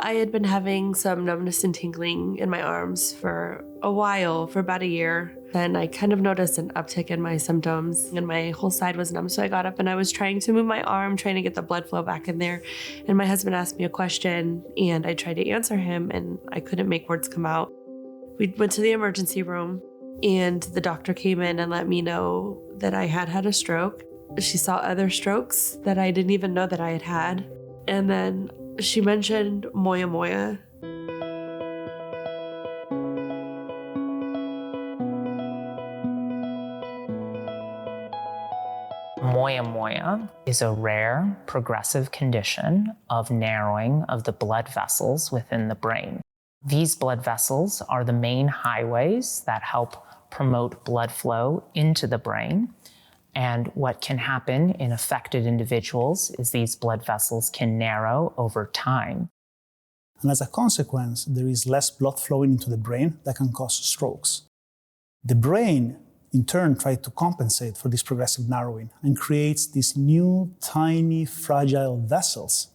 I had been having some numbness and tingling in my arms for a while, for about a year. Then I kind of noticed an uptick in my symptoms and my whole side was numb. So I got up and I was trying to move my arm, trying to get the blood flow back in there. And my husband asked me a question and I tried to answer him and I couldn't make words come out. We went to the emergency room and the doctor came in and let me know that I had had a stroke. She saw other strokes that I didn't even know that I had had. And then she mentioned Moyamoya. Moyamoya is a rare, progressive condition of narrowing of the blood vessels within the brain. These blood vessels are the main highways that help promote blood flow into the brain. And what can happen in affected individuals is these blood vessels can narrow over time. And as a consequence, there is less blood flowing into the brain that can cause strokes. The brain, in turn, tries to compensate for this progressive narrowing and creates these new, tiny, fragile vessels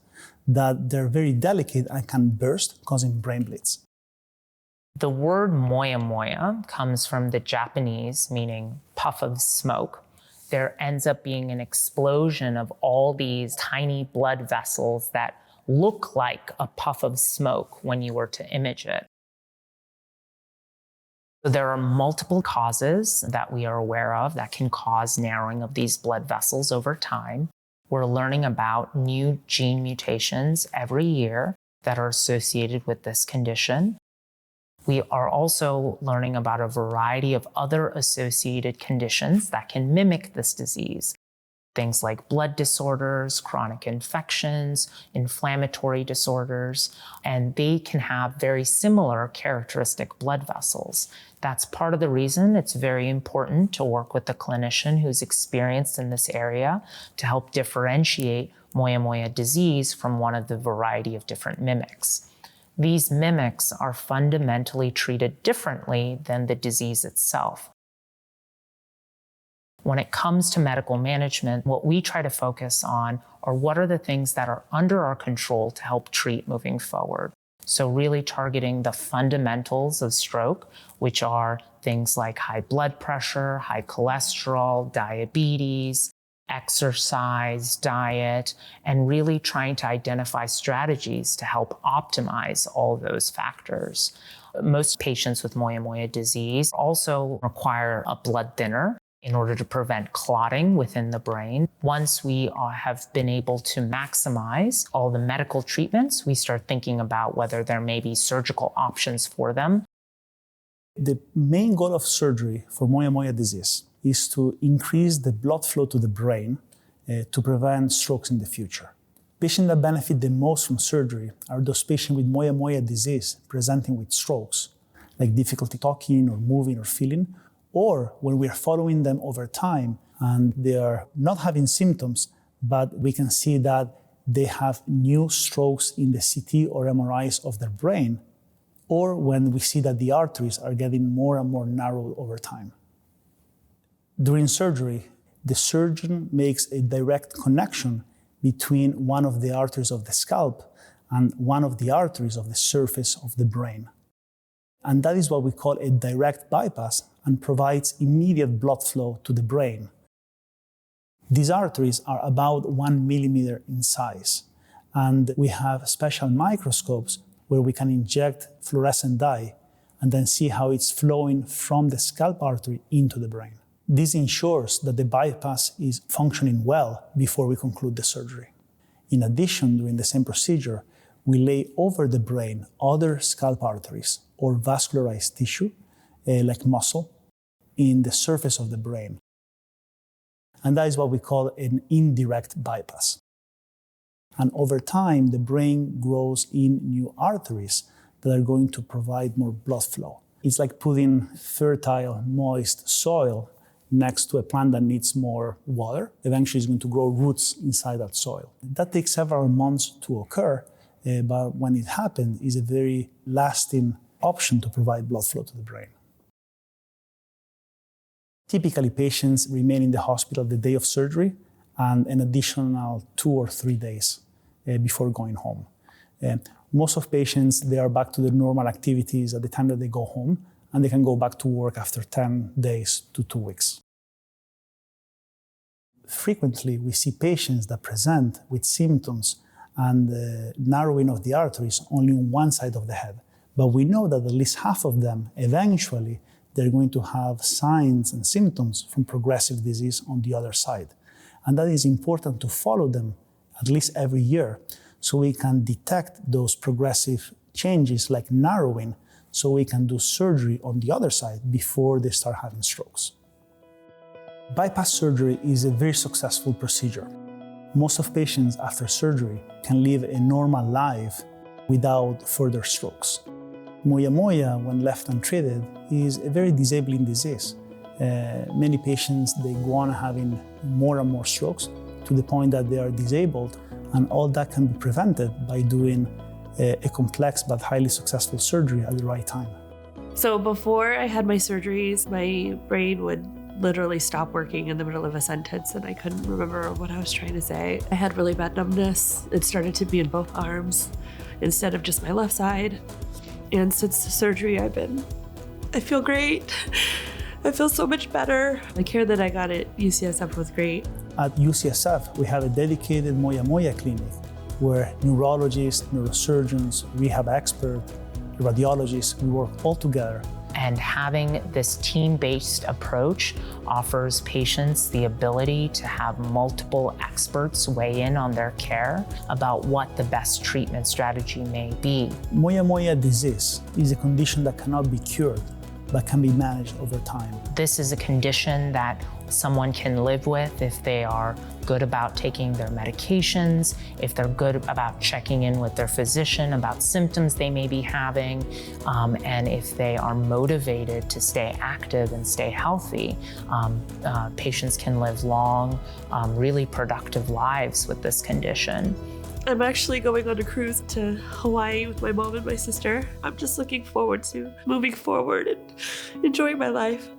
that they're very delicate and can burst, causing brain bleeds. The word Moyamoya comes from the Japanese meaning puff of smoke. There ends up being an explosion of all these tiny blood vessels that look like a puff of smoke when you were to image it. There are multiple causes that we are aware of that can cause narrowing of these blood vessels over time. We're learning about new gene mutations every year that are associated with this condition. We are also learning about a variety of other associated conditions that can mimic this disease. Things like blood disorders, chronic infections, inflammatory disorders, and they can have very similar characteristic blood vessels. That's part of the reason it's very important to work with a clinician who's experienced in this area to help differentiate Moyamoya disease from one of the variety of different mimics. These mimics are fundamentally treated differently than the disease itself. When it comes to medical management, what we try to focus on are what are the things that are under our control to help treat moving forward. So really targeting the fundamentals of stroke, which are things like high blood pressure, high cholesterol, diabetes, exercise, diet, and really trying to identify strategies to help optimize all those factors. Most patients with Moyamoya disease also require a blood thinner in order to prevent clotting within the brain. Once we have been able to maximize all the medical treatments, we start thinking about whether there may be surgical options for them. The main goal of surgery for Moyamoya disease is to increase the blood flow to the brain to prevent strokes in the future. Patients that benefit the most from surgery are those patients with Moyamoya disease presenting with strokes, like difficulty talking or moving or feeling, or when we are following them over time and they are not having symptoms, but we can see that they have new strokes in the CT or MRIs of their brain, or when we see that the arteries are getting more and more narrow over time. During surgery, the surgeon makes a direct connection between one of the arteries of the scalp and one of the arteries of the surface of the brain. And that is what we call a direct bypass and provides immediate blood flow to the brain. These arteries are about 1 millimeter in size, and we have special microscopes where we can inject fluorescent dye and then see how it's flowing from the scalp artery into the brain. This ensures that the bypass is functioning well before we conclude the surgery. In addition, during the same procedure, we lay over the brain other scalp arteries or vascularized tissue, like muscle, in the surface of the brain. And that is what we call an indirect bypass. And over time, the brain grows in new arteries that are going to provide more blood flow. It's like putting fertile, moist soil next to a plant that needs more water. Eventually, it's going to grow roots inside that soil. That takes several months to occur, but when it happens, it's a very lasting option to provide blood flow to the brain. Typically, patients remain in the hospital the day of surgery and an additional 2 or 3 days before going home. Most of patients, they are back to their normal activities at the time that they go home, and they can go back to work after 10 days to 2 weeks. Frequently, we see patients that present with symptoms and narrowing of the arteries only on one side of the head. But we know that at least half of them, eventually, they're going to have signs and symptoms from progressive disease on the other side. And that is important to follow them at least every year so we can detect those progressive changes like narrowing, so we can do surgery on the other side before they start having strokes. Bypass surgery is a very successful procedure. Most of patients after surgery can live a normal life without further strokes. Moyamoya, when left untreated, is a very disabling disease. Many patients, they go on having more and more strokes to the point that they are disabled, and all that can be prevented by doing a complex but highly successful surgery at the right time. So before I had my surgeries, my brain would literally stop working in the middle of a sentence and I couldn't remember what I was trying to say. I had really bad numbness. It started to be in both arms instead of just my left side. And since the surgery, I feel great. I feel so much better. The care that I got at UCSF was great. At UCSF, we have a dedicated Moyamoya clinic where neurologists, neurosurgeons, rehab experts, radiologists, we work all together. And having this team-based approach offers patients the ability to have multiple experts weigh in on their care about what the best treatment strategy may be. Moyamoya disease is a condition that cannot be cured, but can be managed over time. This is a condition that someone can live with if they are good about taking their medications, if they're good about checking in with their physician about symptoms they may be having, and if they are motivated to stay active and stay healthy. Patients can live long, really productive lives with this condition. I'm actually going on a cruise to Hawaii with my mom and my sister. I'm just looking forward to moving forward and enjoying my life.